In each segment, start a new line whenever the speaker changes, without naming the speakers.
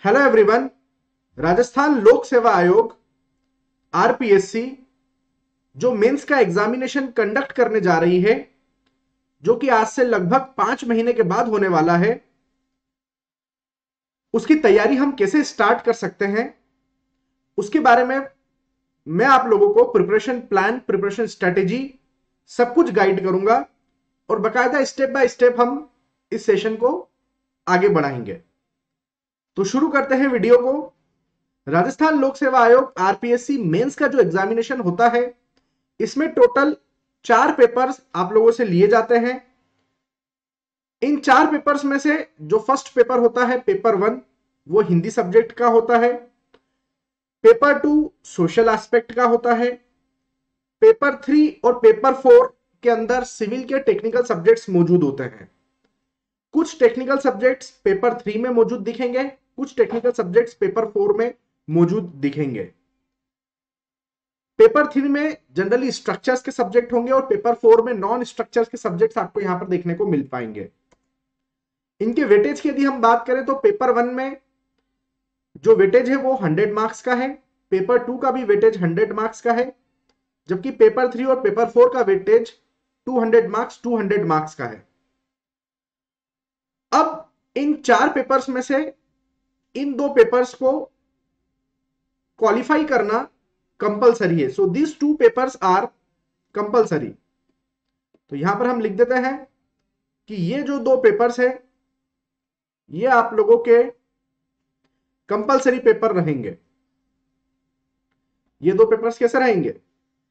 Hello everyone. Rajasthan लोक सेवा आयोग आरपीएससी जो मेंस का एग्जामिनेशन कंडक्ट करने जा रही है, जो कि आज से लगभग 5 महीने के बाद होने वाला है, उसकी तैयारी हम कैसे स्टार्ट कर सकते हैं उसके बारे में मैं आप लोगों को प्रिपरेशन प्लान, प्रिपरेशन स्ट्रेटेजी सब कुछ गाइड करूंगा और बकायदा स्टेप बाय स्टेप हम इस सेशन को आगे बढ़ाएंगे। तो शुरू करते हैं वीडियो को। राजस्थान लोक सेवा आयोग आरपीएससी मेंस का जो एग्जामिनेशन होता है, इसमें टोटल 4 पेपर्स आप लोगों से लिए जाते हैं। इन 4 पेपर्स में से जो फर्स्ट पेपर होता है पेपर 1, वो हिंदी सब्जेक्ट का होता है। पेपर 2 सोशल एस्पेक्ट का होता है। पेपर 3 और पेपर 4 के अंदर सिविल के टेक्निकल सब्जेक्ट्स मौजूद होते हैं। कुछ टेक्निकल सब्जेक्ट्स पेपर 3 में मौजूद दिखेंगे, कुछ टेक्निकल सब्जेक्ट्स पेपर 4 में मौजूद दिखेंगे। पेपर 3 में जनरली स्ट्रक्चर्स के सब्जेक्ट होंगे और पेपर 4 में नॉन स्ट्रक्चर्स के सब्जेक्ट्स आपको यहां पर देखने को मिल पाएंगे। इनके वेटेज की यदि हम बात करें तो पेपर 1 में जो वेटेज है वो 100 मार्क्स का है। पेपर 2 का भी वेटेज 100 मार्क्स का है, जबकि पेपर 3 और पेपर 4 का वेटेज 200 मार्क्स का है। अब इन 4 पेपर्स में से इन 2 पेपर्स को क्वालिफाई करना कंपलसरी है। So these 2 papers are compulsory. तो यहां पर हम लिख देते हैं कि ये जो 2 पेपर्स है ये आप लोगों के कंपलसरी पेपर रहेंगे। ये 2 पेपर्स कैसे रहेंगे?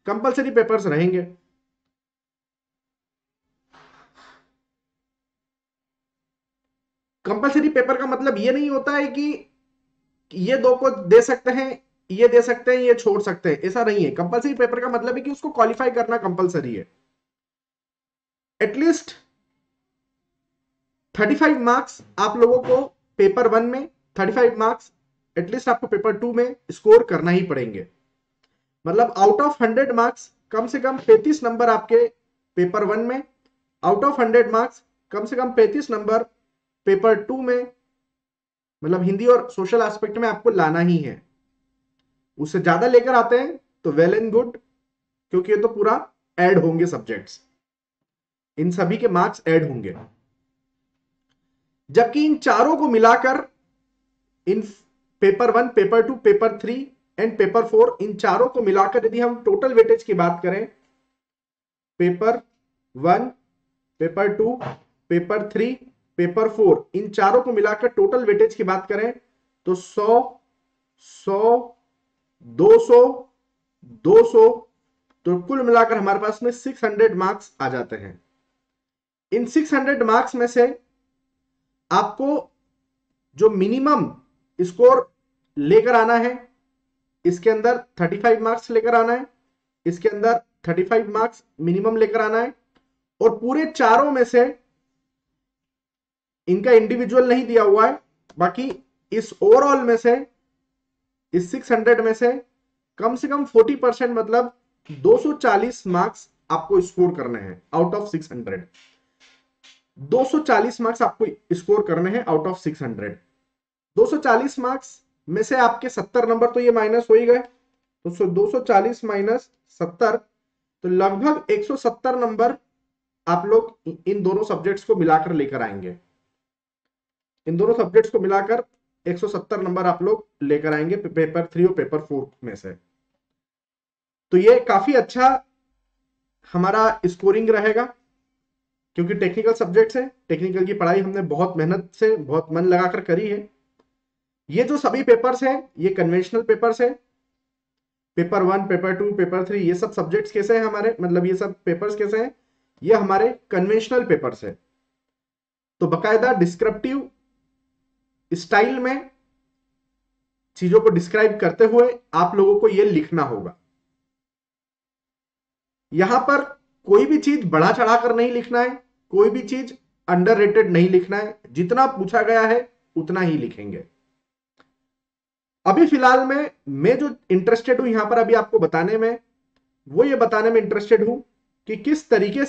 कंपलसरी पेपर्स रहेंगे। कंपलसरी पेपर का मतलब ये नहीं होता है कि ये 2 को दे सकते हैं, ये दे सकते हैं, ये छोड़ सकते हैं, ऐसा नहीं है। कंपलसरी पेपर का मतलब है कि उसको क्वालिफाई करना कंपलसरी है। एटलीस्ट 35 मार्क्स आप लोगों को पेपर 1 में, 35 मार्क्स एटलीस्ट आपको पेपर 2 में स्कोर करना ही पड़ेंगे। मतलब आउट ऑफ 100 मार्क्स कम से कम 35 नंबर आपके पेपर 1 में, आउट ऑफ 100 मार्क्स कम से कम 35 नंबर पेपर 2 में, मतलब हिंदी और सोशल एस्पेक्ट में आपको लाना ही है। उससे ज्यादा लेकर आते हैं तो वेल एंड गुड, क्योंकि ये तो पूरा ऐड होंगे सब्जेक्ट्स, इन सभी के मार्क्स ऐड होंगे। जबकि इन चारों को मिलाकर, इन paper 1, paper 2, paper 3 and paper 4, इन चारों को मिलाकर यदि हम टोटल वेटेज की बात करें, पेपर 1, पेपर 2, पेपर 3, पेपर 4, इन चारों को मिलाकर टोटल वेटेज की बात करें तो 100, 100, 200, 200, तो कुल मिलाकर हमारे पास में 600 मार्क्स आ जाते हैं। इन 600 मार्क्स में से आपको जो मिनिमम स्कोर लेकर आना है, इसके अंदर 35 मार्क्स लेकर आना है, इसके अंदर 35 मार्क्स मिनिमम लेकर आना है, और पूरे चारों में से इनका इंडिविजुअल नहीं दिया हुआ है, बाकी इस ओवरऑल में से, इस 600 में से कम 40%, मतलब 240 मार्क्स आपको स्कोर करने हैं आउट ऑफ 600। 240 मार्क्स आपको स्कोर करने हैं आउट ऑफ 600। 240 मार्क्स में से आपके 70 नंबर तो ये माइनस हो ही गए, तो 240 माइनस 70, तो लगभग 170 नंबर आप लोग इन दोनों सब्जेक्ट्स को मिलाकर लेकर आएंगे। इन दोनों सब्जेक्ट्स को मिलाकर 170 नंबर आप लोग लेकर आएंगे पेपर 3 और पेपर 4 में से। तो ये काफी अच्छा हमारा स्कोरिंग रहेगा, क्योंकि टेक्निकल सब्जेक्ट्स है। टेक्निकल की पढ़ाई हमने बहुत मेहनत से, बहुत मन लगाकर करी है। ये जो सभी पेपर्स हैं ये कन्वेंशनल पेपर्स है। पेपर 1, पेपर 2, पेपर 3, ये सब सब्जेक्ट्स कैसे हैं हमारे, मतलब ये सब पेपर्स कैसे हैं, ये हमारे कन्वेंशनल पेपर्स है। तो बकायदा डिस्क्रिप्टिव स्टाइल में चीजों को डिस्क्राइब करते हुए आप लोगों को यह लिखना होगा। यहां पर कोई भी चीज बढ़ा चढ़ाकर नहीं लिखना है, कोई भी चीज अंडररेटेड नहीं लिखना है। जितना पूछा गया है उतना ही लिखेंगे। अभी फिलहाल में मैं जो इंटरेस्टेड हूं यहां पर अभी आपको बताने में, वो ये बताने में इंटरेस्टेड हूं कि किस तरीके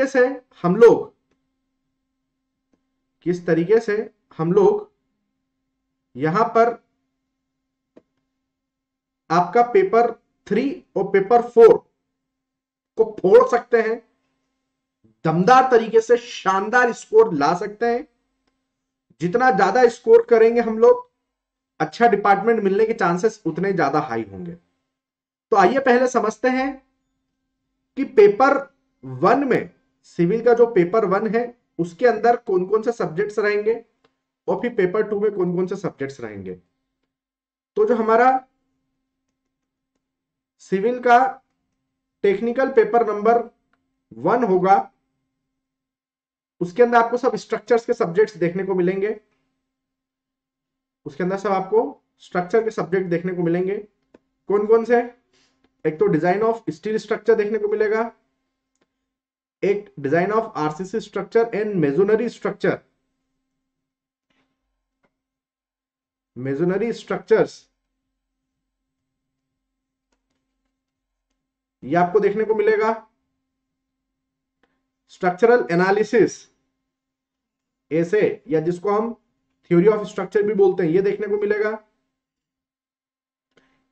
से हम लोग, किस तरीके से हम लोग यहां पर आपका पेपर 3 और पेपर 4 को फोड़ सकते हैं, दमदार तरीके से शानदार स्कोर ला सकते हैं। जितना ज्यादा स्कोर करेंगे हम लोग, अच्छा डिपार्टमेंट मिलने के चांसेस उतने ज्यादा हाई होंगे। तो आइए पहले समझते हैं कि पेपर 1 में, सिविल का जो पेपर 1 है उसके अंदर कौन कौन से सब्जेक्ट्स रहेंगे और फिर पेपर 2 में कौन कौन से सब्जेक्ट्स रहेंगे। तो जो हमारा सिविल का टेक्निकल पेपर नंबर 1 होगा, उसके अंदर आपको सब स्ट्रक्चर्स के सब्जेक्ट्स देखने को मिलेंगे। उसके अंदर सब आपको स्ट्रक्चर के सब्जेक्ट देखने को मिलेंगे। कौन कौन से? एक तो डिजाइन ऑफ स्टील स्ट्रक्चर देखने को मिलेगा, एक design of RCC structure and मेजोनरी structure, मेजोनरी structures ये आपको देखने को मिलेगा। स्ट्रक्चरल एनालिसिस ऐसे, या जिसको हम थ्योरी ऑफ स्ट्रक्चर भी बोलते हैं, ये देखने को मिलेगा।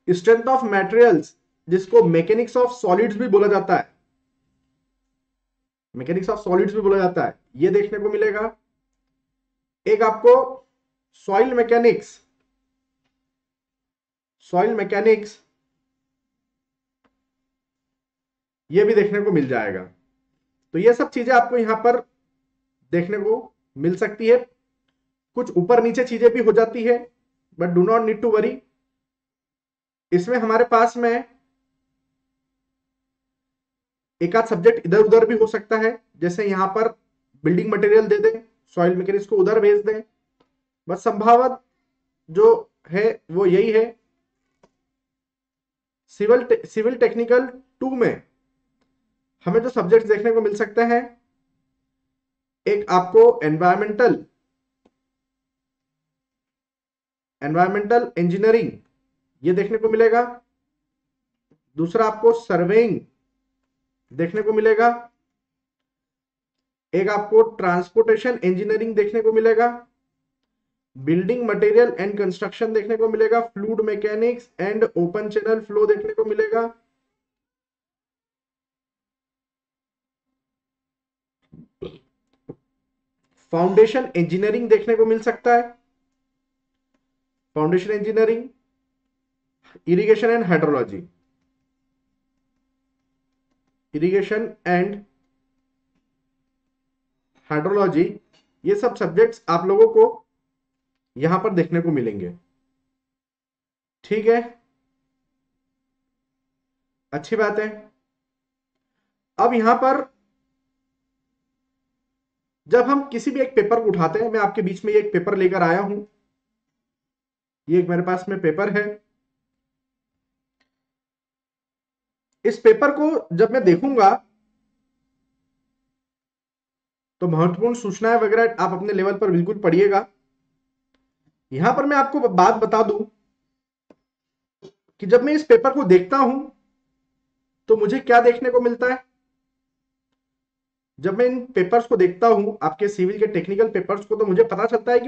स्ट्रेंथ ऑफ मटेरियल्स, जिसको मैकेनिक्स ऑफ सॉलिड्स भी बोला जाता है, मैकेनिक्स ऑफ सॉलिड्स भी बोला जाता है, ये देखने को मिलेगा। एक आपको सॉइल मैकेनिक्स, सॉइल मैकेनिक्स ये भी देखने को मिल जाएगा। तो ये सब चीजें आपको यहां पर देखने को मिल सकती है। कुछ ऊपर नीचे चीजें भी हो जाती है, but do not need to worry. इसमें हमारे पास में एक आध सब्जेक्ट इधर उधर भी हो सकता है, जैसे यहां पर बिल्डिंग मटेरियल दे दें, सॉइल मैकेनिक्स को उधर भेज दें, बस संभावत जो है वो यही है। सिविल टेक्निकल 2 में हमें जो सब्जेक्ट देखने को मिल सकते हैं, एक आपको एनवायरमेंटल इंजीनियरिंग ये देखने को मिलेगा। दूसरा आपको सर्वेइंग देखने को मिलेगा। एक आपको ट्रांसपोर्टेशन इंजीनियरिंग देखने को मिलेगा। बिल्डिंग मटेरियल एंड कंस्ट्रक्शन देखने को मिलेगा। Fluid mechanics and open channel flow देखने को मिलेगा। फाउंडेशन इंजीनियरिंग देखने को मिल सकता है। Foundation engineering, irrigation and hydrology, irrigation and hydrology, ये सब सब्जेक्ट्स आप लोगों को यहां पर देखने को मिलेंगे। ठीक है, अच्छी बात है। अब यहां पर जब हम किसी भी एक पेपर को उठाते हैं, मैं आपके बीच में एक पेपर लेकर आया हूं, ये एक मेरे पास में पेपर है। इस पेपर को जब मैं देखूंगा तो महत्वपूर्ण सूचनाएं वगैरह आप अपने लेवल पर बिल्कुल पढ़िएगा। यहां पर मैं आपको बात बता दूं कि जब मैं इस पेपर को देखता हूं तो मुझे क्या देखने को मिलता है। जब मैं इन पेपर्स को देखता हूं, आपके सिविल के टेक्निकल पेपर्स को, तो मुझे पता चलता है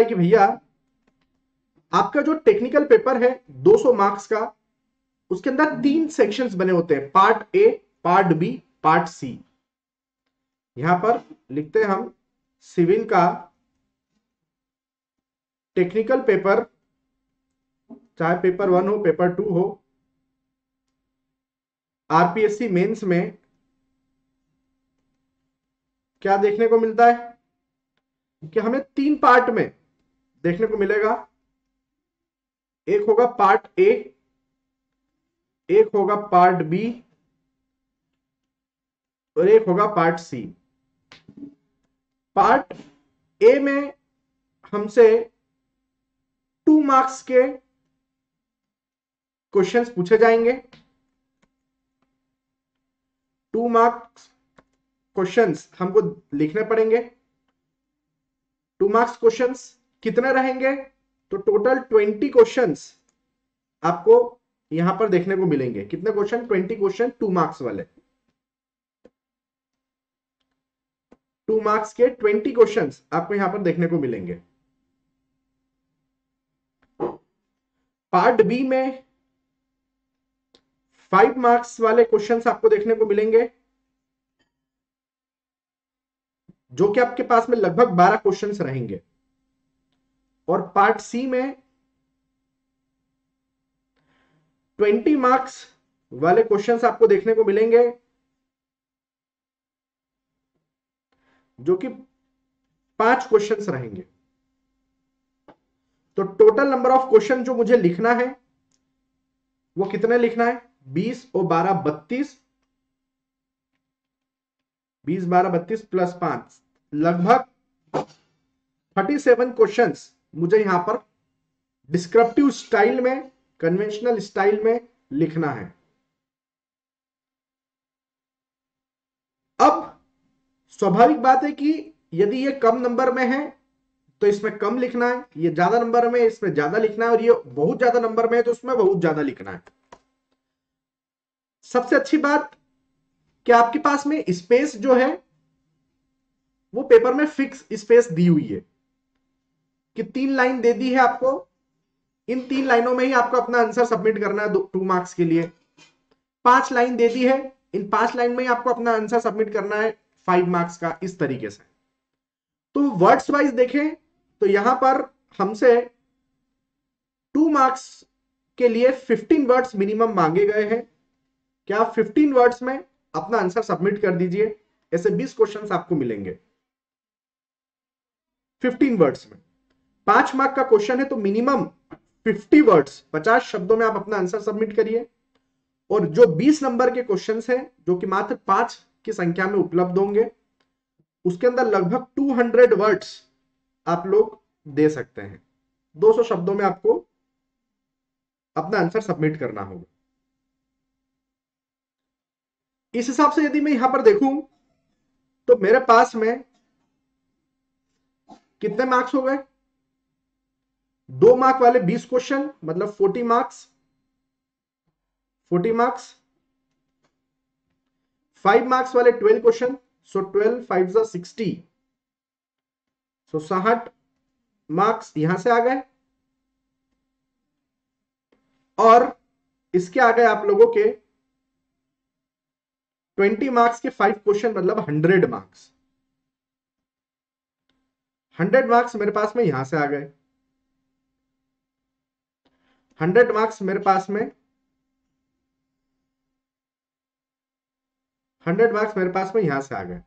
कि भैया, आपका जो टेक्निकल पेपर है 200 मार्क्स का, उसके अंदर 3 सेक्शंस बने होते हैं, part A, part B, part C. यहां पर लिखते हैं हम, सिविल का टेक्निकल पेपर, चाहे पेपर 1 हो, पेपर 2 हो, आरपीएससी मेंस में क्या देखने को मिलता है कि हमें 3 पार्ट में देखने को मिलेगा। एक होगा पार्ट ए, एक होगा पार्ट बी और एक होगा पार्ट सी। पार्ट ए में हमसे 2 मार्क्स के क्वेश्चंस पूछे जाएंगे। 2 मार्क्स क्वेश्चंस हमको लिखने पड़ेंगे। 2 मार्क्स क्वेश्चंस कितने रहेंगे? तो टोटल 20 क्वेश्चंस आपको यहां पर देखने को मिलेंगे। कितने क्वेश्चन? 20 क्वेश्चन 2 मार्क्स वाले। 2 मार्क्स के 20 क्वेश्चंस आपको यहां पर देखने को मिलेंगे। पार्ट बी में 5 मार्क्स वाले क्वेश्चंस आपको देखने को मिलेंगे, जो कि आपके पास में लगभग 12 क्वेश्चंस रहेंगे। और पार्ट सी में 20 मार्क्स वाले क्वेश्चंस आपको देखने को मिलेंगे, जो कि 5 क्वेश्चंस रहेंगे। तो टोटल नंबर ऑफ क्वेश्चन जो मुझे लिखना है वो कितने लिखना है? 20 और 12 32, 20 12 32 प्लस 5, लगभग 37 क्वेश्चंस मुझे यहां पर डिस्क्रिप्टिव स्टाइल में, कन्वेंशनल स्टाइल में लिखना है। अब स्वाभाविक बात है कि यदि ये कम नंबर में है तो इसमें कम लिखना है, ये ज्यादा नंबर में है इसमें ज्यादा लिखना है, और ये बहुत ज्यादा नंबर में है तो उसमें बहुत ज्यादा लिखना है। सबसे अच्छी बात कि आपके पास में स्पेस जो है वो पेपर में फिक्स स्पेस दी हुई है कि 3 लाइन दे दी है आपको, इन 3 लाइनों में ही आपको अपना आंसर सबमिट करना है 2 मार्क्स के लिए। 5 लाइन दे दी है, इन 5 लाइन में ही आपको अपना आंसर सबमिट करना है 5 मार्क्स का, इस तरीके से। तो वर्ड्स वाइज देखें तो यहां पर हमसे 2 मार्क्स के लिए 15 वर्ड्स मिनिमम मांगे गए हैं कि आप 15 वर्ड्स में अपना आंसर सबमिट कर दीजिए। ऐसे 20 क्वेश्चंस आपको मिलेंगे 15 वर्ड्स में। 5 मार्क का क्वेश्चन है तो मिनिमम 50 वर्ड्स, 50 शब्दों में आप अपना आंसर सबमिट करिए। और जो 20 नंबर के क्वेश्चंस हैं जो कि मात्र 5 की संख्या में उपलब्ध होंगे, उसके अंदर लगभग 200 वर्ड्स आप लोग दे सकते हैं। 200 शब्दों में आपको अपना आंसर सबमिट करना होगा। इस हिसाब से यदि मैं यहां पर देखूं तो मेरे पास में कितने मार्क्स हो गए? 2 मार्क वाले 20 क्वेश्चन मतलब 40 मार्क्स, 40 मार्क्स। 5 मार्क्स वाले 12 क्वेश्चन, सो 12 5 जा 60, सो 60 मार्क्स यहां से आ गए। और इसके आ गए आप लोगों के 20 मार्क्स के 5 क्वेश्चन मतलब 100 मार्क्स। 100 मार्क्स मेरे पास में यहां से आ गए। 100 मार्क्स मेरे पास में 100 मार्क्स मेरे पास में यहां से आ गए।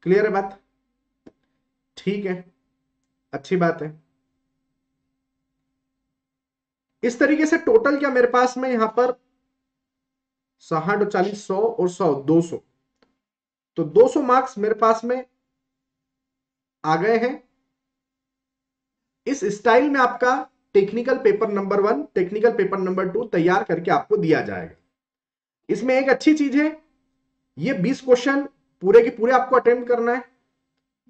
क्लियर है बात? ठीक है, अच्छी बात है। इस तरीके से टोटल क्या मेरे पास में यहां पर 60 और 40 100 और 100 200, तो 200 मार्क्स मेरे पास में आ गए हैं। इस स्टाइल में आपका technical paper number 1, technical paper number 2 तैयार करके आपको दिया जाएगा। इसमें एक अच्छी चीज है, ये 20 क्वेश्चन पूरे के पूरे आपको अटेम्प्ट करना है,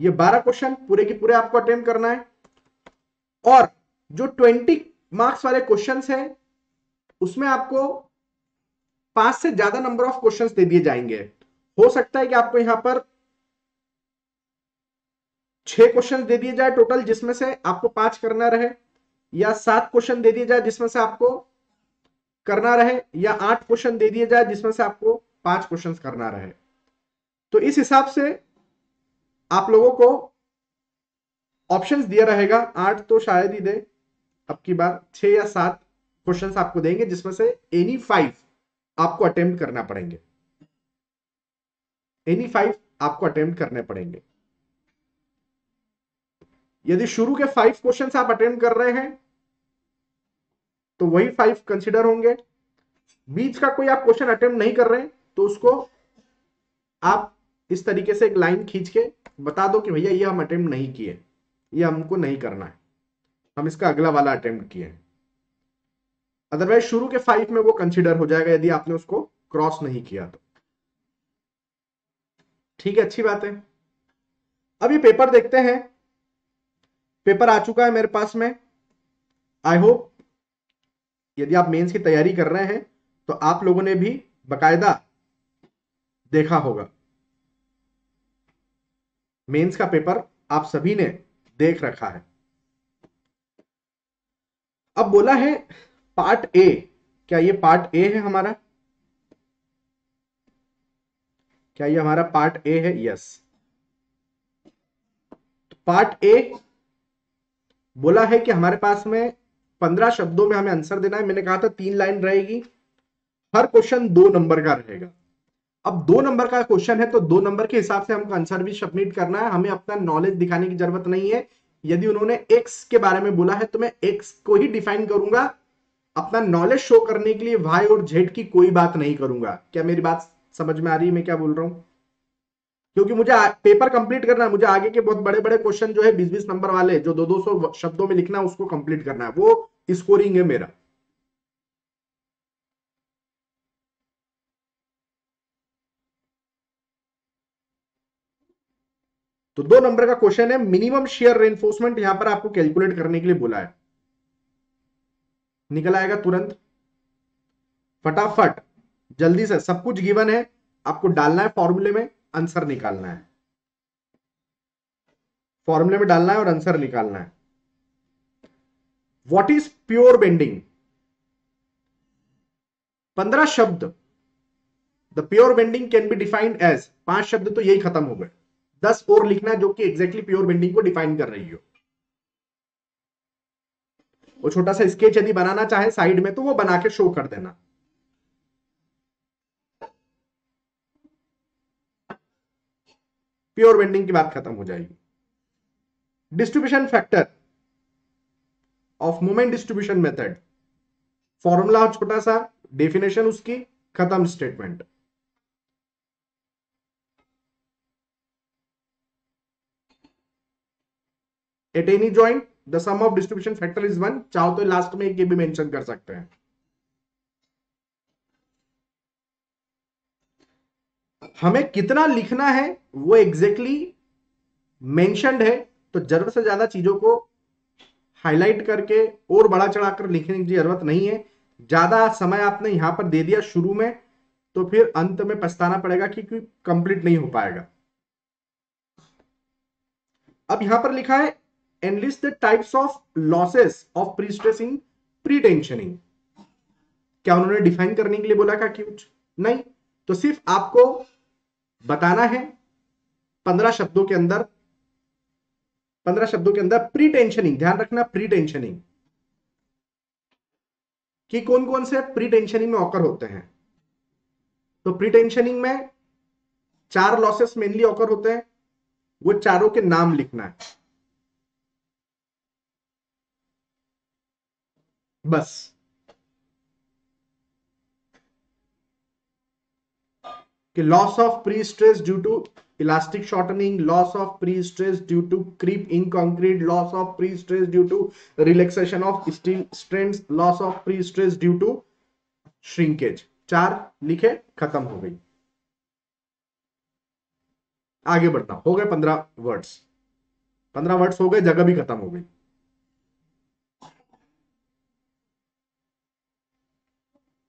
ये 12 क्वेश्चन पूरे के पूरे आपको अटेम्प्ट करना है। और जो 20 मार्क्स वाले क्वेश्चंस हैं उसमें आपको 5 से ज्यादा नंबर ऑफ क्वेश्चंस दे दिए जाएंगे। हो सकता है कि आपको यहां पर 6 क्वेश्चन दे दिए जाए टोटल जिसमें से आपको 5 करना रहे, या 7 क्वेश्चन दे दिए जाए जिसमें से आपको करना रहे, या 8 क्वेश्चन दे दिए जाए जिसमें से आपको 5 क्वेश्चन करना रहे। तो इस हिसाब से आप लोगों को ऑप्शंस दिया रहेगा। 8 तो शायद ही दे, अब की बार 6 या 7 क्वेश्चंस आपको देंगे जिसमें से एनी 5 आपको अटेम्प्ट करना पड़ेंगे, एनी 5 आपको अटेम्प्ट करने पड़ेंगे। यदि शुरू के 5 क्वेश्चंस आप अटेम्प्ट कर रहे हैं तो वही 5 कंसिडर होंगे। बीच का कोई आप क्वेश्चन अटेम्प्ट नहीं कर रहे हैं तो उसको आप इस तरीके से एक लाइन खींच के बता दो कि भैया ये हम अटेम्प्ट नहीं किए, ये हमको नहीं करना है, हम इसका अगला वाला अटेम्प्ट किए। अदरवाइज शुरू के 5 में वो कंसिडर हो जाएगा यदि आपने उसको क्रॉस नहीं किया तो। ठीक है, अच्छी बात है। अब ये पेपर देखते हैं। पेपर आ चुका है मेरे पास में। आई होप यदि आप मेंस की तैयारी कर रहे हैं तो आप लोगों ने भी बकायदा देखा होगा। मेंस का पेपर आप सभी ने देख रखा है। अब बोला है पार्ट ए, क्या ये पार्ट ए है हमारा? क्या ये हमारा पार्ट ए है? यस। पार्ट ए बोला है कि हमारे पास में 15 शब्दों में हमें आंसर देना है। मैंने कहा था 3 लाइन रहेगी, हर क्वेश्चन 2 नंबर का रहेगा। अब 2 नंबर का क्वेश्चन है तो 2 नंबर के हिसाब से हमको आंसर भी सबमिट करना है। हमें अपना नॉलेज दिखाने की जरूरत नहीं है। यदि उन्होंने एक्स के बारे में बोला है तो मैं एक्स को ही डिफाइन करूंगा। अपना नॉलेज शो करने के लिए वाई और जेड की कोई बात नहीं करूंगा। क्या मेरी बात समझ में आ रही है मैं क्या बोल रहा हूं? क्योंकि मुझे पेपर कंप्लीट करना है, मुझे आगे के बहुत बड़े बड़े क्वेश्चन जो है 20-20 नंबर वाले जो 200-200 शब्दों में लिखना है उसको कंप्लीट करना है, वो स्कोरिंग है मेरा। तो 2 नंबर का क्वेश्चन है, मिनिमम शेयर रेनफोर्समेंट यहां पर आपको कैलकुलेट करने के लिए बोला है। निकल आएगा तुरंत, फटाफट, जल्दी से। सब कुछ गिवन है, आपको डालना है फॉर्मूले में, आंसर निकालना है। फॉर्मूले में डालना है और आंसर निकालना है। What is pure bending? 15 शब्द। The pure bending can be defined as, 5 शब्द तो यही खत्म हो गए। 10 और लिखना है जो कि एग्जैक्टली प्योर बेंडिंग को डिफाइन कर रही हो। वो छोटा सा स्केच यदि बनाना चाहे साइड में तो वो बना के शो कर देना। प्योर बेंडिंग की बात खत्म हो जाएगी। Distribution factor of moment distribution method, formula छोटा सा, डेफिनेशन उसकी, खत्म statement. At any joint the sum of distribution factor is 1। चाहो तो लास्ट में एक ये भी मेंशन कर सकते हैं। हमें कितना लिखना है वो एग्जैक्टली मेंशन्ड है, तो जरूरत से ज्यादा चीजों को हाईलाइट करके और बड़ा चढ़ाकर लिखने की जरूरत नहीं है। ज्यादा समय आपने यहां पर दे दिया शुरू में तो फिर अंत में पछताना पड़ेगा क्योंकि कंप्लीट नहीं हो पाएगा। अब यहां पर लिखा है analyst the types of losses of pre stressing pre tensioning. क्या उन्होंने डिफाइन करने के लिए बोला क्या कुछ? नहीं, तो सिर्फ आपको बताना है 15 शब्दों के अंदर, 15 शब्दों के अंदर प्री टेंशनिंग। ध्यान रखना, प्री टेंशनिंग कि कौन कौन से प्री टेंशनिंग में ऑकर होते हैं। तो प्री टेंशनिंग में 4 लॉसेस मेनली ऑकर होते हैं, वो चारों के नाम लिखना है बस। कि loss of prestress due to elastic shortening, loss of prestress due to creep in concrete, loss of prestress due to relaxation of steel strands, loss of prestress due to shrinkage. 4 लिखे, खत्म हो गई। आगे बढ़ना, हो गए 15 words. 15 words हो गए, जगह भी खत्म हो गई।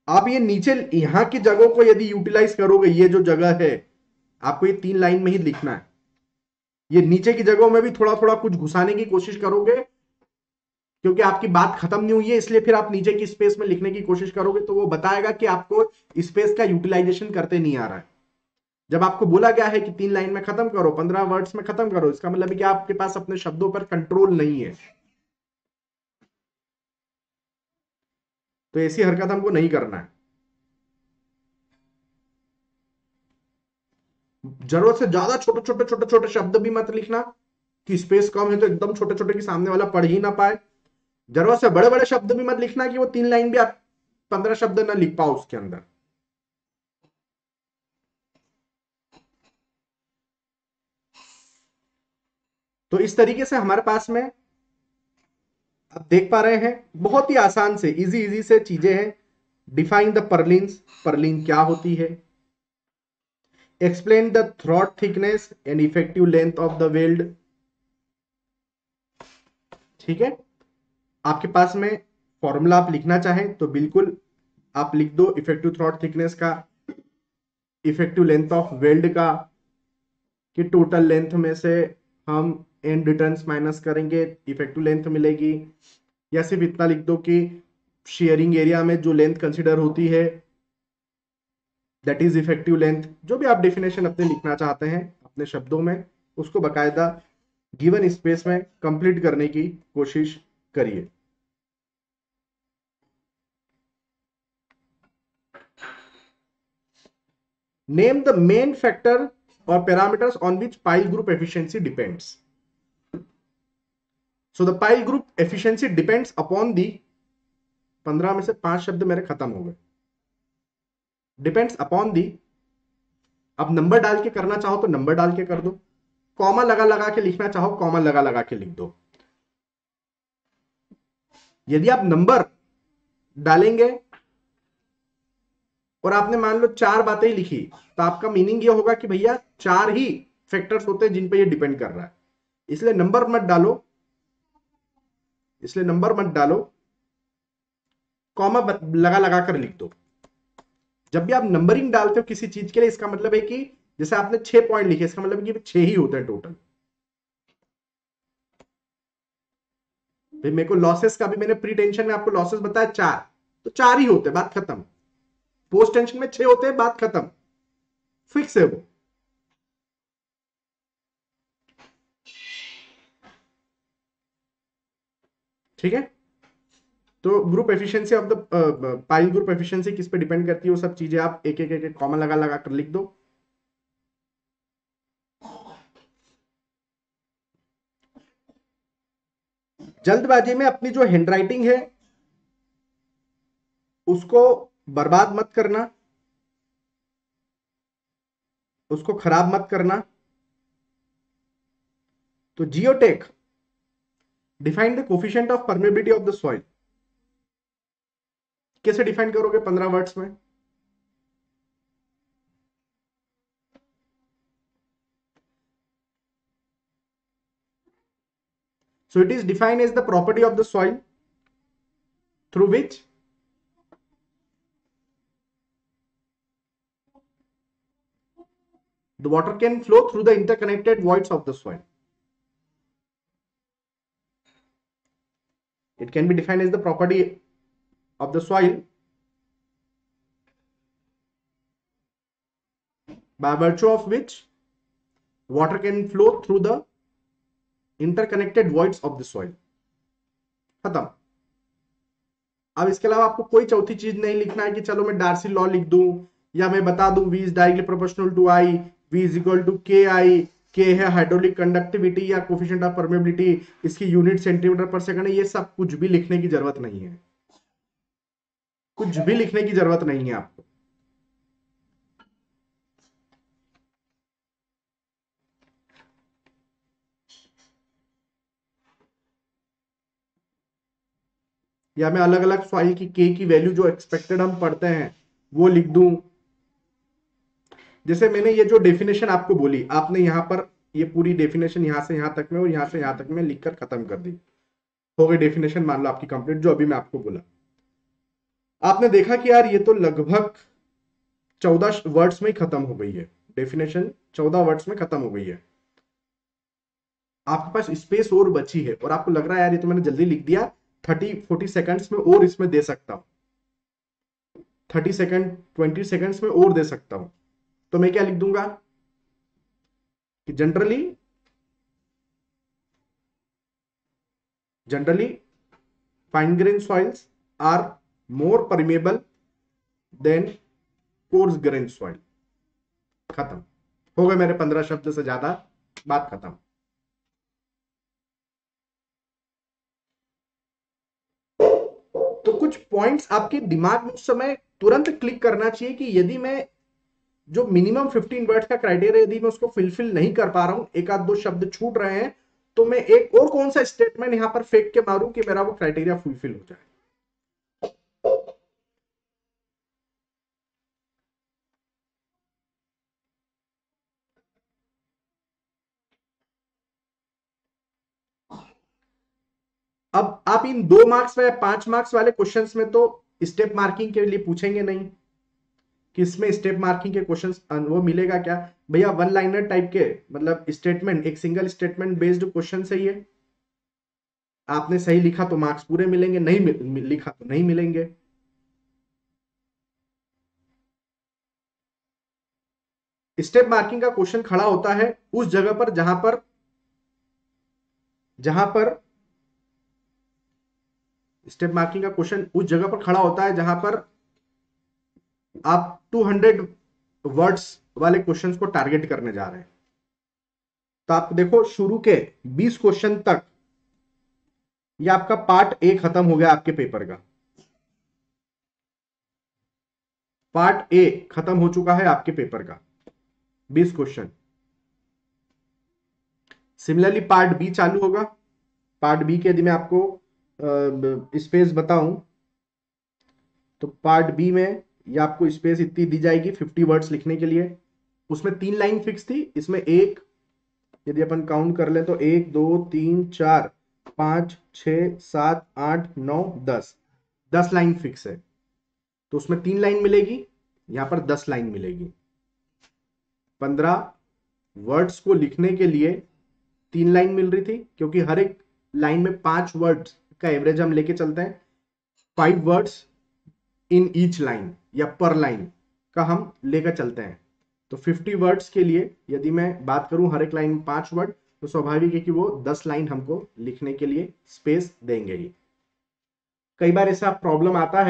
आप ये नीचे यहां की जगहों को यदि यूटिलाइज करोगे, ये जो जगह है आपको ये 3 लाइन में ही लिखना है। ये नीचे की जगहों में भी थोड़ा थोड़ा कुछ घुसाने की कोशिश करोगे क्योंकि आपकी बात खत्म नहीं हुई है, इसलिए फिर आप नीचे की स्पेस में लिखने की कोशिश करोगे तो वो बताएगा कि आपको स्पेस का यूटिलाइजेशन करते नहीं आ रहा है। जब आपको बोला गया है कि 3 लाइन में खत्म करो, 15 वर्ड्स में खत्म करो, इसका मतलब है कि आपके पास अपने शब्दों पर कंट्रोल नहीं है। तो ऐसी हरकत हमको नहीं करना है। जरूरत से ज्यादा छोटे छोटे छोटे छोटे शब्द भी मत लिखना कि स्पेस कम है तो एकदम छोटे छोटे कि सामने वाला पढ़ ही ना पाए। जरूरत से बड़े बड़े शब्द भी मत लिखना कि वो 3 लाइन भी आप 15 शब्द ना लिख पाओ उसके अंदर। तो इस तरीके से हमारे पास में आप देख पा रहे हैं बहुत ही आसान से इजी इजी से चीजें हैं। डिफाइन द पर्लिन्स, पर्लिन क्या होती है। Explain the throat thickness and effective length of the weld. ठीक है, आपके पास में फॉर्मूला आप लिखना चाहें तो बिल्कुल आप लिख दो, इफेक्टिव थ्रॉट थिकनेस का, इफेक्टिव लेंथ ऑफ वेल्ड का, कि टोटल लेंथ में से हम एंड रिटर्न्स माइनस करेंगे, इफेक्टिव लेंथ मिलेगी, या सिर्फ इतना लिख दो कि शेयरिंग एरिया में जो लेंथ कंसिडर होती है दैट इज इफेक्टिव लेंथ। जो भी आप डेफिनेशन अपने लिखना चाहते हैं अपने शब्दों में, उसको बकायदा गिवन स्पेस में कंप्लीट करने की कोशिश करिए। नेम द मेन फैक्टर और parameters on which pile group efficiency depends. So the pile group efficiency depends upon the, 15 में से 5 शब्द मेरे खत्म हो गए। डिपेंड्स अपॉन दी, अब नंबर डाल के करना चाहो तो नंबर डाल के कर दो, कॉमा लगा लगा के लिखना चाहो कॉमा लगा लगा के लिख दो। यदि आप नंबर डालेंगे और आपने मान लो 4 बातें ही लिखी, तो आपका मीनिंग ये होगा कि भैया 4 ही फैक्टर्स होते हैं जिन पे ये डिपेंड कर रहा है, इसलिए नंबर मत डालो, इसलिए नंबर मत डालो, कॉमा लगा लगा कर लिख दो। जब भी आप नंबरिंग डालते हो किसी चीज के लिए, इसका मतलब है कि जैसे आपने 6 पॉइंट लिखे, इसका मतलब है कि 6 ही होते हैं टोटल। मेरे को लॉसेस का भी, मैंने प्री टेंशन में आपको लॉसेस बताया 4, तो 4 ही होते हैं, बात खत्म। पोस्ट टेंशन में 6 होते हैं, बात खत्म, फिक्स है वो। ठीक है, तो group efficiency of the pile group efficiency किस पे डिपेंड करती है, वो सब चीजें आप एक एक एक कॉमा लगा लगा कर लिख दो। जल्दबाजी में अपनी जो हैंडराइटिंग है उसको बर्बाद मत करना, उसको खराब मत करना। तो geotech define the coefficient of permeability of the soil, कैसे डिफाइन करोगे 15 वर्ड्स में? So it is defined as the property of the soil through which the water can flow through the interconnected voids of the soil. It can be defined as the property of the soil by virtue of which water can flow through the interconnected voids of the soil. खत्म। अब इसके अलावा आपको कोई चौथी चीज नहीं लिखना है कि चलो मैं डार्सी लॉ लिख दूं, या मैं बता दूं V is directly proportional to I, V is equal to KI, K है हाइड्रोलिक कंडक्टिविटी या कोफिशिएंट ऑफ परमेबिलिटी, इसकी यूनिट सेंटीमीटर पर सेकंड है। ये सब कुछ भी लिखने की जरूरत नहीं है, कुछ भी लिखने की जरूरत नहीं है आपको। या मैं अलग अलग सॉइल की के की वैल्यू जो एक्सपेक्टेड हम पढ़ते हैं वो लिख दूं। जैसे मैंने ये जो डेफिनेशन आपको बोली, आपने यहां पर ये पूरी डेफिनेशन यहां से यहां तक में और यहां से यहां तक में लिखकर खत्म कर दी, हो गई डेफिनेशन मान लो आपकी कंप्लीट, जो अभी मैं आपको बोला। आपने देखा कि यार ये तो लगभग 14 वर्ड्स में ही खत्म हो गई है डेफिनेशन, 14 वर्ड्स में खत्म हो गई है। आपके पास स्पेस और बची है और आपको लग रहा है यार ये तो मैंने जल्दी लिख दिया, 30-40 सेकंड्स में और इसमें दे सकता हूं, 30 सेकंड 20 सेकंड्स में और दे सकता हूं। तो मैं क्या लिख दूंगा कि generally fine grain soils are more permeable than coarse grain soil. खत्म हो गए मेरे 15 शब्द से ज्यादा, बात खत्म। तो कुछ पॉइंट्स आपके दिमाग में उस समय तुरंत क्लिक करना चाहिए कि यदि मैं जो मिनिमम 15 वर्ड्स का क्राइटेरिया यदि मैं उसको फिलफिल नहीं कर पा रहा हूं, एक आध दो शब्द छूट रहे हैं, तो मैं एक और कौन सा स्टेटमेंट यहां पर फेंक के मारूं कि मेरा वो क्राइटेरिया फुलफिल हो जाए। अब आप इन 2 मार्क्स या 5 मार्क्स वाले क्वेश्चंस में तो स्टेप मार्किंग के लिए पूछेंगे नहीं, कि इसमें स्टेप मार्किंग के क्वेश्चंस वो मिलेगा क्या भैया, वन लाइनर टाइप के, मतलब स्टेटमेंट, एक सिंगल स्टेटमेंट बेस्ड क्वेश्चन है ये। आपने सही लिखा तो मार्क्स पूरे मिलेंगे, नहीं लिखा तो नहीं मिलेंगे। स्टेप मार्किंग का क्वेश्चन खड़ा होता है उस जगह पर जहां पर स्टेप मार्किंग का क्वेश्चन उस जगह पर खड़ा होता है जहां पर आप 200 वर्ड्स वाले क्वेश्चंस को टारगेट करने जा रहे हैं। तो आप देखो शुरू के 20 क्वेश्चन तक ये आपका पार्ट ए खत्म हो गया आपके पेपर का। पार्ट ए खत्म हो चुका है आपके पेपर का, 20 क्वेश्चन। सिमिलरली पार्ट बी चालू होगा। पार्ट बी के यदि मैं आपको स्पेस बताऊं तो पार्ट बी में ये आपको स्पेस इतनी दी जाएगी 50 वर्ड्स लिखने के लिए। उसमें 3 लाइन फिक्स थी, इसमें एक, यदि अपन काउंट कर ले तो 1 2 3 4 5 6 7 8 9 10 लाइन फिक्स है। तो उसमें 3 लाइन मिलेगी, यहां पर 10 लाइन मिलेगी। 15 वर्ड्स को लिखने के लिए 3 लाइन मिल रही थी, क्योंकि हर एक लाइन में 5 वर्ड्स का एवरेज हम लेके चलते हैं। 5 वर्ड्स इन ईच लाइन या पर लाइन का हम लेकर चलते हैं। तो 50 वर्ड्स के लिए यदि मैं बात करूं हर एक लाइन में 5 वर्ड, तो स्वाभाविक है कि वो 10 लाइन हमको लिखने के लिए स्पेस देंगे ही। कई बार ऐसा प्रॉब्लम आता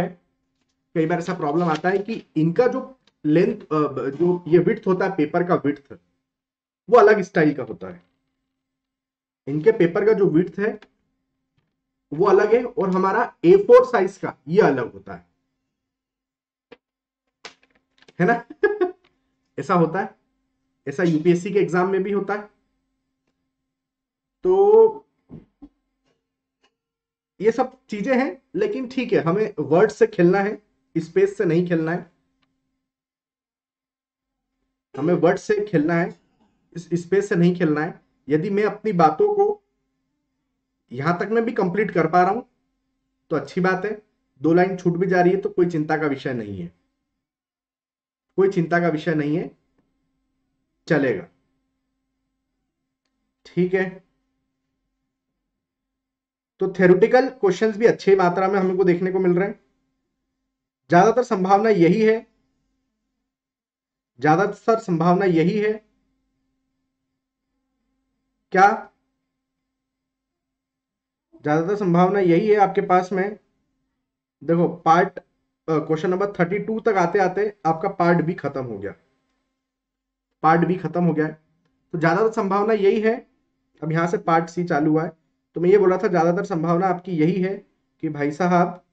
है, कि इनका जो लेंथ, जो ये विड्थ होता है पेपर का विड्थ, वो अलग स्टाइल का होता है। इनके पेपर का जो विड्थ है वो अलग है और हमारा A4 साइज का ये अलग होता है ना। ऐसा होता है, ऐसा यूपीएससी के एग्जाम में भी होता है। तो ये सब चीजें हैं, लेकिन ठीक है, हमें वर्ड से खेलना है, स्पेस से नहीं खेलना है। हमें वर्ड से खेलना है, इस स्पेस से नहीं खेलना है। यदि मैं अपनी बातों को यहां तक मैं भी कंप्लीट कर पा रहा हूं तो अच्छी बात है, 2 लाइन छूट भी जा रही है तो कोई चिंता का विषय नहीं है, कोई चिंता का विषय नहीं है, चलेगा, ठीक है। तो थ्योरेटिकल क्वेश्चंस भी अच्छी मात्रा में हमको देखने को मिल रहे हैं। ज्यादातर संभावना यही है, ज्यादातर संभावना यही है क्या, ज्यादातर संभावना यही है आपके पास में। देखो पार्ट क्वेश्चन नंबर 32 तक आते आते आपका पार्ट बी खत्म हो गया, पार्ट बी खत्म हो गया है। तो ज्यादातर संभावना यही है, अब यहां से पार्ट सी चालू हुआ है, तो मैं ये बोल रहा था ज्यादातर संभावना आपकी यही है कि भाई साहब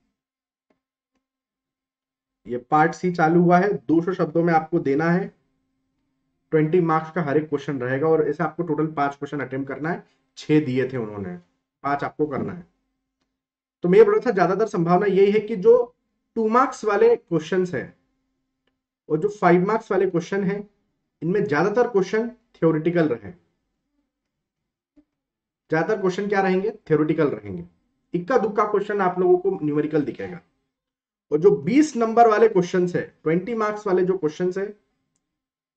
ये पार्ट सी चालू हुआ है, 200 शब्दों में आपको देना है, 20 मार्क्स का हर एक क्वेश्चन रहेगा और ऐसे आपको टोटल 5 क्वेश्चन अटेम्प्ट करना है। 6 दिए थे उन्होंने, 5 आपको करना है। तो मैं ये बोल रहा था ज्यादातर संभावना यही है कि जो 2 मार्क्स वाले क्वेश्चन है और जो 5 मार्क्स वाले क्वेश्चन है, इनमें ज्यादातर क्वेश्चन थ्योरेटिकल रहे, ज्यादातर क्वेश्चन क्या रहेंगे, थ्योरेटिकल रहेंगे। इक्का दुक्का क्वेश्चन आप लोगों को न्यूमेरिकल दिखेगा। और जो 20 नंबर वाले क्वेश्चन है, 20 मार्क्स वाले जो क्वेश्चन है,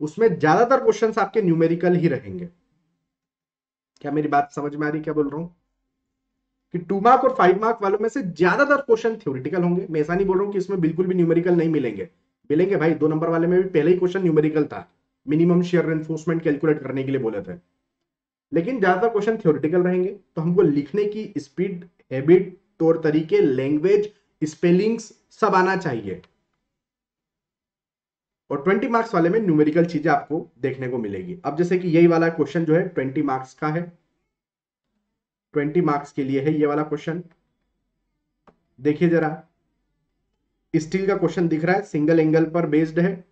उसमें ज्यादातर क्वेश्चंस आपके न्यूमेरिकल ही रहेंगे। क्या मेरी बात समझ में आ रही, क्या बोल रहा हूं कि 2 मार्क और 5 मार्क वालों में से ज्यादातर क्वेश्चन थ्योरेटिकल होंगे। मैं ऐसा नहीं बोल रहा हूं कि इसमें बिल्कुल भी न्यूमेरिकल नहीं मिलेंगे, मिलेंगे भाई। 2 नंबर वाले में भी पहले ही क्वेश्चन न्यूमेरिकल था, मिनिमम शेयर रेनफोर्समेंट कैलकुलेट करने के लिए बोले थे, लेकिन ज्यादातर क्वेश्चन थ्योरेटिकल रहेंगे। तो हमको लिखने की स्पीड, हैबिट, तौर तरीके, लैंग्वेज, स्पेलिंग्स सब आना चाहिए। और 20 मार्क्स वाले में न्यूमेरिकल चीजें आपको देखने को मिलेगी। अब जैसे कि यही वाला क्वेश्चन जो है 20 मार्क्स का है, 20 मार्क्स के लिए है ये वाला क्वेश्चन। देखिए जरा, स्टील का क्वेश्चन दिख रहा है, सिंगल एंगल पर बेस्ड है,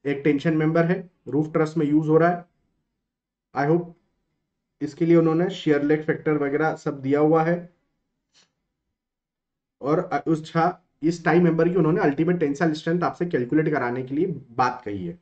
एक टेंशन मेंबर है, रूफ ट्रस में यूज हो रहा है। आई होप इसके लिए उन्होंने शेयर लेग फैक्टर वगैरह सब दिया हुआ है। और इस टाई मेंबर की उन्होंने अल्टीमेट टेंसाइल स्ट्रेंथ आपसे कैलकुलेट कराने के लिए बात कही है।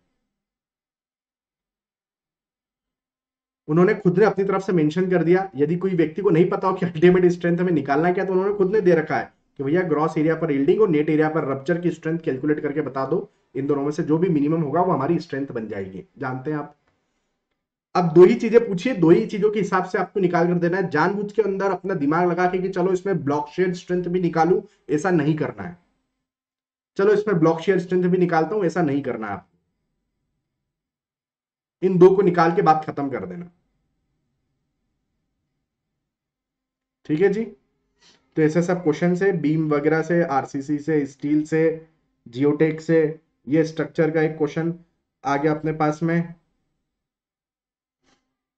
उन्होंने खुद ने अपनी तरफ से मेंशन कर दिया, यदि कोई व्यक्ति को नहीं पता हो कि अल्टीमेट स्ट्रेंथ हमें निकालना क्या, तो उन्होंने खुद ने दे रखा है कि भैया ग्रॉस एरिया पर यील्डिंग और नेट एरिया पर रप्चर की स्ट्रेंथ कैलकुलेट करके बता दो, इन दोनों में से जो भी मिनिमम होगा वो हमारी स्ट्रेंथ बन जाएगी, जानते हैं आप। अब दो ही चीजें पूछिए, दो ही चीजों के हिसाब से आपको निकाल कर देना है। जानबूझ के अंदर अपना दिमाग लगा के कि चलो इसमें ब्लॉक शेयर स्ट्रेंथ भी निकालू, ऐसा नहीं करना है। चलो इसमें ब्लॉक शेयर स्ट्रेंथ भी निकालता हूं, ऐसा नहीं करना है आपको। इन दो को निकाल के बात खत्म कर देना, ठीक है जी। तो ऐसे सब क्वेश्चन से, बीम वगैरह से, आरसीसी से, स्टील से, जियोटेक से, ये स्ट्रक्चर का एक क्वेश्चन आ गया अपने पास में,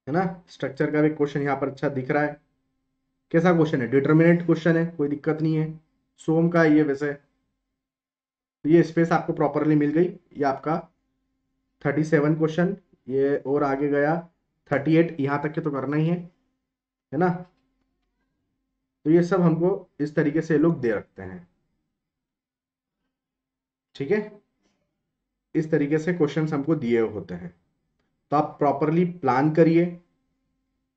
है ना। स्ट्रक्चर का भी क्वेश्चन यहाँ पर अच्छा दिख रहा है। कैसा क्वेश्चन है? डिटर्मिनेंट क्वेश्चन है, कोई दिक्कत नहीं है। सोम का ये वैसे, तो ये स्पेस आपको प्रॉपरली मिल गई। ये आपका 37 क्वेश्चन, ये और आगे गया 38, यहाँ तक के तो करना ही है ना। तो ये सब हमको इस तरीके से लोग दे रखते हैं, ठीक है। इस तरीके से क्वेश्चंस हमको दिए होते हैं, तो आप प्रॉपरली प्लान करिए।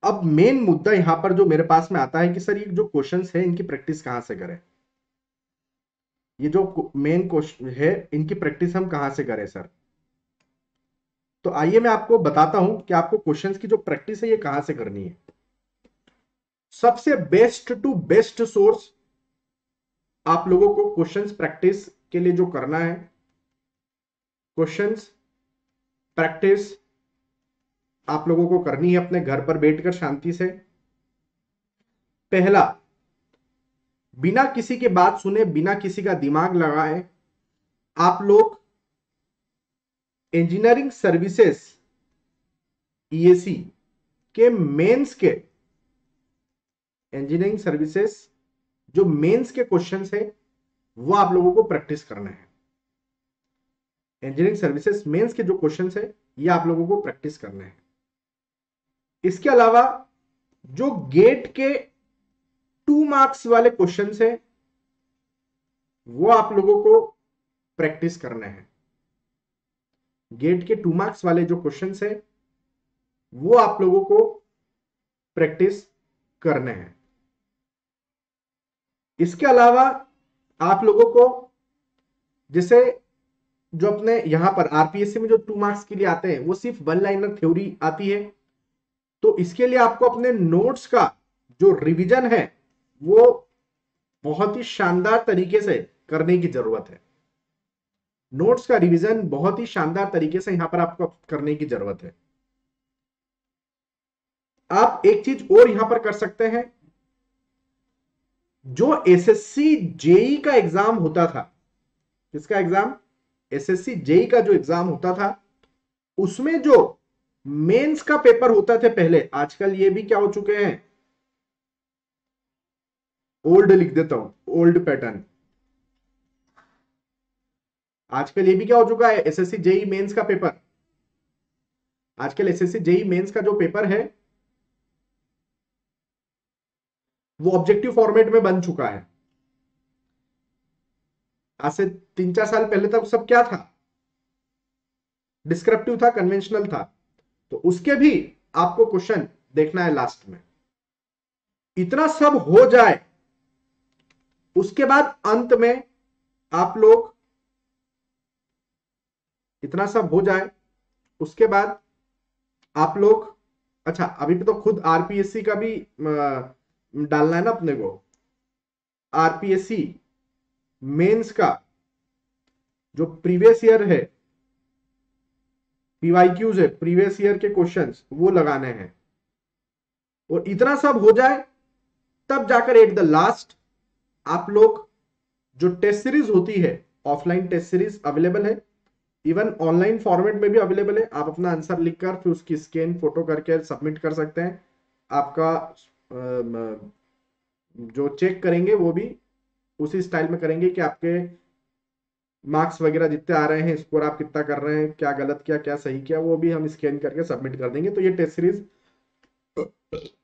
अब मेन मुद्दा यहां पर जो मेरे पास में आता है कि सर ये जो क्वेश्चंस है इनकी प्रैक्टिस कहां से करें। ये जो मेन क्वेश्चन है इनकी प्रैक्टिस हम कहां से करें सर। तो आइए मैं आपको बताता हूं कि आपको क्वेश्चंस की जो प्रैक्टिस है ये कहां से करनी है। सबसे बेस्ट टू बेस्ट सोर्स आप लोगों को क्वेश्चंस प्रैक्टिस के लिए जो करना है, क्वेश्चंस प्रैक्टिस आप लोगों को करनी है अपने घर पर बैठकर शांति से। पहला, बिना किसी की बात सुने, बिना किसी का दिमाग लगाए, आप लोग इंजीनियरिंग सर्विसेज ईएसी के मेंस के, इंजीनियरिंग सर्विसेज जो मेंस के क्वेश्चंस है वो आप लोगों को प्रैक्टिस करना है। इंजीनियरिंग सर्विसेज मेंस के जो क्वेश्चंस है ये आप लोगों को प्रैक्टिस करना है। इसके अलावा जो गेट के 2 मार्क्स वाले क्वेश्चंस है वो आप लोगों को प्रैक्टिस करना है। गेट के 2 मार्क्स वाले जो क्वेश्चंस है वो आप लोगों को प्रैक्टिस करने हैं। इसके अलावा आप लोगों को जैसे जो अपने यहां पर आरपीएससी में जो 2 मार्क्स के लिए आते हैं वो सिर्फ 1 लाइनर थ्योरी आती है, तो इसके लिए आपको अपने नोट्स का जो रिवीजन है वो बहुत ही शानदार तरीके से करने की जरूरत है। नोट्स का रिवीजन बहुत ही शानदार तरीके से यहां पर आपको करने की जरूरत है। आप एक चीज और यहां पर कर सकते हैं, जो एसएससी जेई का एग्जाम होता था, किसका एग्जाम? एसएससी जेई का जो एग्जाम होता था उसमें जो मेंस का पेपर होता थे पहले, आजकल ये भी क्या हो चुके हैं, ओल्ड लिख देता हूं, ओल्ड पैटर्न। आजकल ये भी क्या हो चुका है, एसएससी जेई मेंस का पेपर, आजकल एसएससी जेई मेंस का जो पेपर है वो ऑब्जेक्टिव फॉर्मेट में बन चुका है। आज से 3-4 साल पहले तक सब क्या था, डिस्क्रिप्टिव था, कन्वेंशनल था। तो उसके भी आपको क्वेश्चन देखना है लास्ट में। इतना सब हो जाए उसके बाद अंत में आप लोग, इतना सब हो जाए उसके बाद आप लोग, अच्छा अभी तो खुद आरपीएससी का भी डालना है ना अपने को। आरपीएससी मेंस का जो प्रीवियस ईयर है, पीवाईक्यूज है, प्रीवियस ईयर के क्वेश्चंस वो लगाने हैं। और इतना सब हो जाए तब जाकर एट द लास्ट आप लोग जो टेस्ट सीरीज होती है, ऑफलाइन टेस्ट सीरीज अवेलेबल है, इवन ऑनलाइन फॉर्मेट में भी अवेलेबल है। आप अपना आंसर लिखकर फिर उसकी स्कैन फोटो करके सबमिट कर सकते हैं। आपका जो चेक करेंगे वो भी उसी स्टाइल में करेंगे कि आपके मार्क्स वगैरह जितने आ रहे हैं, स्कोर आप कितना कर रहे हैं, क्या गलत किया क्या सही किया, वो भी हम स्कैन करके सबमिट कर देंगे। तो ये टेस्ट सीरीज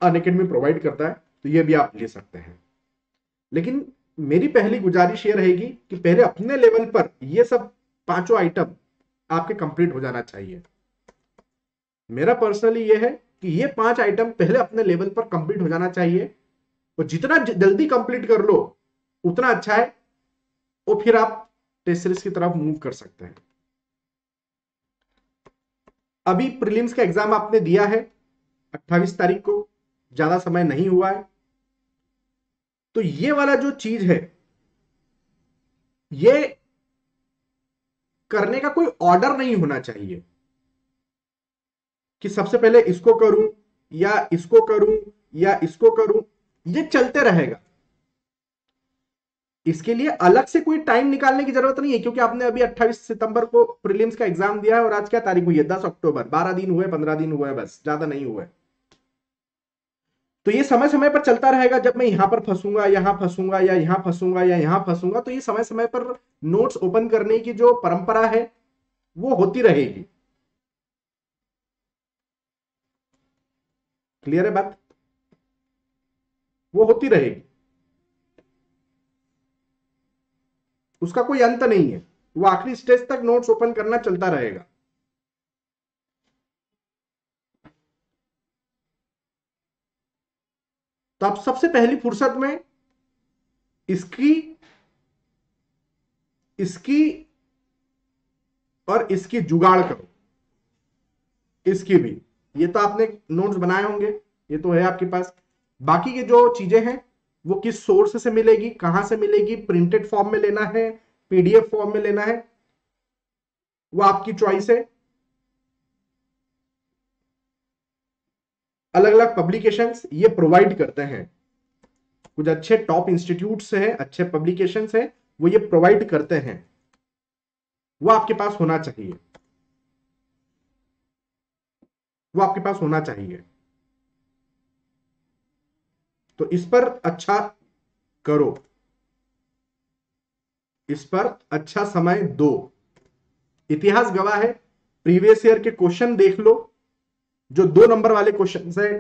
अनअकैडमी प्रोवाइड करता है, तो ये भी आप ले सकते हैं। लेकिन मेरी पहली गुजारिश ये रहेगी कि पहले अपने लेवल पर ये सब 5 आइटम आपके कंप्लीट हो जाना चाहिए। मेरा पर्सनली ये है कि ये 5 आइटम पहले अपने लेवल पर कंप्लीट हो जाना चाहिए, और जितना जल्दी कंप्लीट कर लो उतना अच्छा है, और फिर आप टेस्ट सीरीज की तरफ मूव कर सकते हैं। अभी प्रीलिम्स का एग्जाम आपने दिया है 28 तारीख को, ज्यादा समय नहीं हुआ है, तो ये वाला जो चीज है ये करने का कोई ऑर्डर नहीं होना चाहिए कि सबसे पहले इसको करूं या इसको करूं या इसको करूं, ये चलते रहेगा। इसके लिए अलग से कोई टाइम निकालने की जरूरत नहीं है, क्योंकि आपने अभी 28 सितंबर को प्रीलिम्स का एग्जाम दिया है और आज क्या तारीख हुई है, 10 अक्टूबर, 12 दिन हुए, 15 दिन हुए, बस, ज्यादा नहीं हुए। तो ये समय समय पर चलता रहेगा। जब मैं यहां पर फंसूंगा, यहां फंसूंगा या यहां फंसूंगा या यहां फंसूंगा, तो ये समय समय पर नोट्स ओपन करने की जो परंपरा है वो होती रहेगी। क्लियर है बात? वो होती रहेगी, उसका कोई अंत नहीं है, वो आखिरी स्टेज तक नोट्स ओपन करना चलता रहेगा। तो आप सबसे पहली फुर्सत में इसकी इसकी और इसकी जुगाड़ करो, इसकी भी। ये तो आपने नोट्स बनाए होंगे, ये तो है आपके पास। बाकी के जो चीजें हैं वो किस सोर्स से मिलेगी, कहां से मिलेगी, प्रिंटेड फॉर्म में लेना है, पीडीएफ फॉर्म में लेना है, वो आपकी चॉइस है। अलग अलग पब्लिकेशंस ये प्रोवाइड करते हैं, कुछ अच्छे टॉप इंस्टीट्यूट्स हैं, अच्छे पब्लिकेशंस हैं, वो ये प्रोवाइड करते हैं, वो आपके पास होना चाहिए, वो आपके पास होना चाहिए। तो इस पर अच्छा करो, इस पर अच्छा समय दो। इतिहास गवाह है, प्रीवियस ईयर के क्वेश्चन देख लो, जो 2 नंबर वाले क्वेश्चन है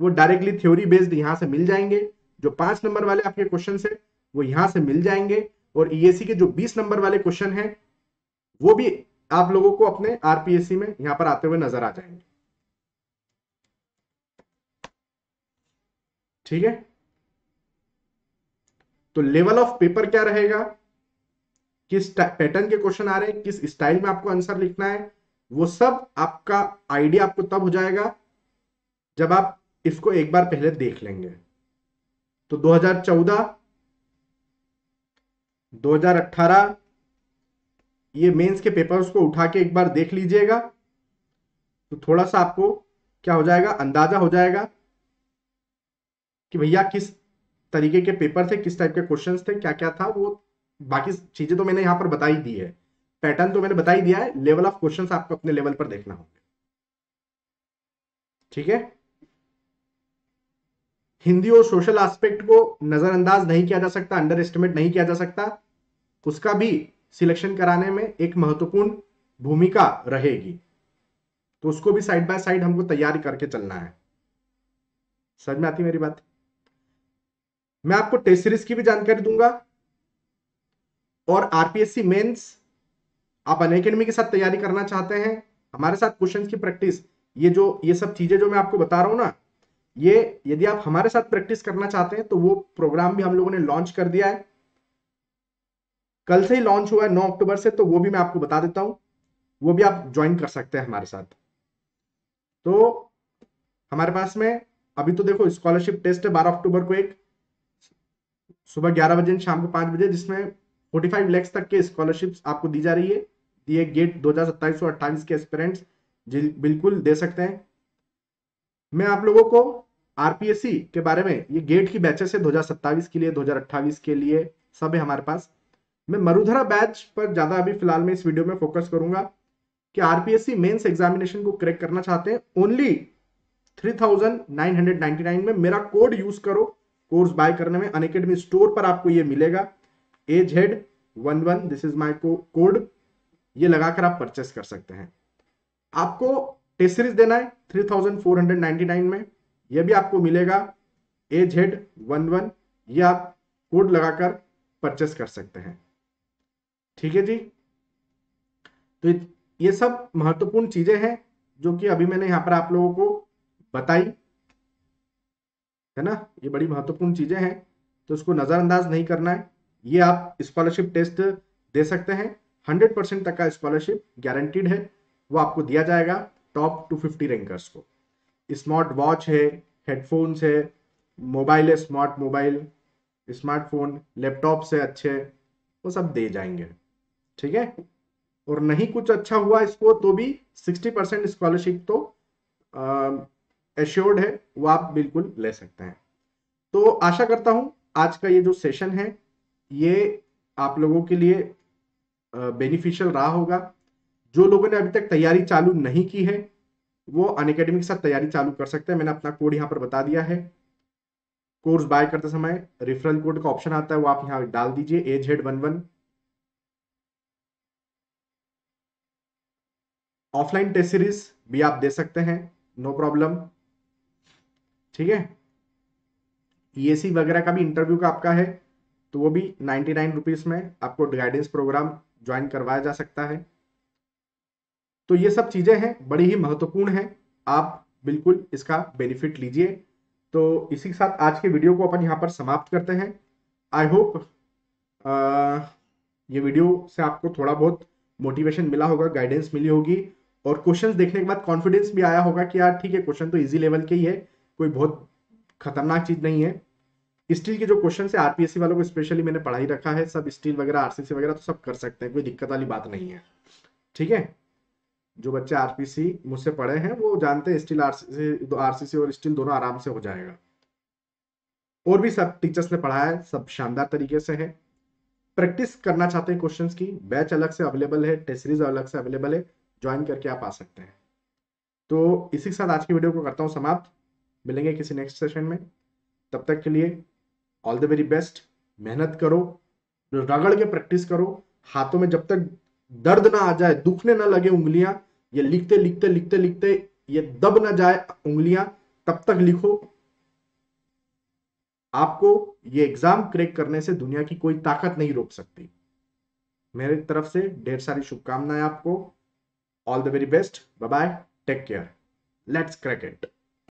वो डायरेक्टली थ्योरी बेस्ड यहां से मिल जाएंगे, जो 5 नंबर वाले आपके क्वेश्चन है वो यहां से मिल जाएंगे, और ईएससी के जो 20 नंबर वाले क्वेश्चन है वो भी आप लोगों को अपने आरपीएससी में यहां पर आते हुए नजर आ जाएंगे। ठीक है, तो लेवल ऑफ पेपर क्या रहेगा, किस पैटर्न के क्वेश्चन आ रहे हैं, किस स्टाइल में आपको आंसर लिखना है, वो सब आपका आइडिया आपको तब हो जाएगा जब आप इसको एक बार पहले देख लेंगे। तो 2014, 2018 ये मेंस के पेपर्स को उठा के एक बार देख लीजिएगा, तो थोड़ा सा आपको क्या हो जाएगा, अंदाजा हो जाएगा कि भैया किस तरीके के पेपर थे, किस टाइप के क्वेश्चंस थे, क्या क्या था वो। बाकी चीजें तो मैंने यहां पर बता ही दी है, पैटर्न तो मैंने बता ही दिया है, लेवल ऑफ क्वेश्चंस आपको अपने लेवल पर देखना होगा। ठीक है, हिंदी और सोशल एस्पेक्ट को नजरअंदाज नहीं किया जा सकता, अंडर एस्टिमेट नहीं किया जा सकता, उसका भी सिलेक्शन कराने में एक महत्वपूर्ण भूमिका रहेगी, तो उसको भी साइड बाय साइड हमको तैयारी करके चलना है। समझ में आती मेरी बात? मैं आपको टेस्ट सीरीज की भी जानकारी दूंगा, और आरपीएससी मेंस आप अनअकैडमी के साथ तैयारी करना चाहते हैं, हमारे साथ क्वेश्चंस की प्रैक्टिस, ये सब चीजें जो मैं आपको बता रहा हूं ना, ये यदि आप हमारे साथ प्रैक्टिस करना चाहते हैं तो वो प्रोग्राम भी हम लोगों ने लॉन्च कर दिया है, कल से ही लॉन्च हुआ है 9 अक्टूबर से, तो वो भी मैं आपको बता देता हूं, वो भी आप ज्वाइन कर सकते हैं हमारे साथ। तो हमारे पास में अभी तो देखो स्कॉलरशिप टेस्ट है 12 अक्टूबर को, एक सुबह 11 बजे शाम को 5 बजे, जिसमें 45 लाख तक के स्कॉलरशिप्स आपको दी जा रही है। ये गेट 2027 और 28 के एस्पिरेंट्स बिल्कुल दे सकते हैं। मैं आप लोगों को आरपीएससी के बारे में, ये गेट की बैचेस है 2027 के लिए, 2028 के लिए सब है हमारे पास। मैं मरुधरा बैच पर ज्यादा अभी फिलहाल में इस वीडियो में फोकस करूंगा कि आरपीएससी मेंस एग्जामिनेशन को क्रैक करना चाहते हैं, ओनली 3999 में मेरा कोड यूज करो, कोर्स बाय करने में अनअकैडमी स्टोर पर आपको ये मिलेगा, AZ11, this is my code, ये लगाकर आप परचेस कर सकते हैं। आपको टेस्ट सीरीज देना है 3499 में, यह भी आपको मिलेगा AZ11, ये आप कोड लगाकर परचेस कर सकते हैं। ठीक है जी, तो ये सब महत्वपूर्ण चीजें हैं जो कि अभी मैंने यहां पर आप लोगों को बताई है ना, ये बड़ी महत्वपूर्ण चीजें हैं, तो इसको नजरअंदाज नहीं करना है। ये आप स्कॉलरशिप टेस्ट दे सकते हैं, 100% तक का स्कॉलरशिप गारंटीड है, वो आपको दिया जाएगा। टॉप 250 रैंकर्स को। स्मार्ट वॉच है, हेडफोन्स है, मोबाइल है, स्मार्ट मोबाइल, स्मार्टफोन, लैपटॉप से अच्छे, वो सब दे जाएंगे। ठीक है, और नहीं कुछ अच्छा हुआ इसको तो भी 60% स्कॉलरशिप तो एश्योर्ड है, वो आप बिल्कुल ले सकते हैं। तो आशा करता हूं आज का ये जो सेशन है ये आप लोगों के लिए बेनिफिशियल रहा होगा। जो लोगों ने अभी तक तैयारी चालू नहीं की है वो अनअकैडमी के साथ तैयारी चालू कर सकते हैं। मैंने अपना कोड यहाँ पर बता दिया है। कोर्स बाय करते समय रेफरल कोड का ऑप्शन आता है, वो आप यहाँ डाल दीजिए, AZHEAD11। ऑफलाइन टेस्ट सीरीज भी आप दे सकते हैं, नो प्रॉब्लम। ठीक है, EAC वगैरह का भी इंटरव्यू का आपका है तो वो भी 99 रुपीज में आपको गाइडेंस प्रोग्राम ज्वाइन करवाया जा सकता है। तो ये सब चीजें हैं, बड़ी ही महत्वपूर्ण है, आप बिल्कुल इसका बेनिफिट लीजिए। तो इसी के साथ आज के वीडियो को अपन यहाँ पर समाप्त करते हैं। आई होप ये वीडियो से आपको थोड़ा बहुत मोटिवेशन मिला होगा, गाइडेंस मिली होगी, और क्वेश्चंस देखने के बाद कॉन्फिडेंस भी आया होगा कि यार ठीक है, क्वेश्चन तो इजी लेवल के ही है, कोई बहुत खतरनाक चीज नहीं है। स्टील के जो क्वेश्चन है आरपीएससी वालों को स्पेशली मैंने पढ़ाई रखा है, सब स्टील वगैरह आरसीसी वगैरह तो सब कर सकते हैं, कोई दिक्कत वाली बात नहीं है। ठीक है, जो बच्चे आरपीसी मुझसे पढ़े हैं वो जानते हैं स्टील आरसीसी और स्टील दोनों आराम से हो जाएगा। और भी सब टीचर्स ने पढ़ाया है, सब शानदार तरीके से है। प्रैक्टिस करना चाहते हैं क्वेश्चंस की, बैच अलग से अवेलेबल है, टेस्ट सीरीज अलग से अवेलेबल है, ज्वाइन करके आप आ सकते हैं। तो इसी के साथ आज की वीडियो को करता हूं समाप्त, मिलेंगे किसी नेक्स्ट सेशन में। तब तक के लिए ऑल द वेरी बेस्ट। मेहनत करो, रगड़ के प्रैक्टिस करो, हाथों में जब तक दर्द ना आ जाए, दुखने ना लगे उंगलियां, ये लिखते लिखते लिखते लिखते ये दब ना जाए उंगलियां, तब तक लिखो। आपको ये एग्जाम क्रैक करने से दुनिया की कोई ताकत नहीं रोक सकती। मेरी तरफ से ढेर सारी शुभकामनाएं आपको। All the very best, bye bye, take care, let's crack it.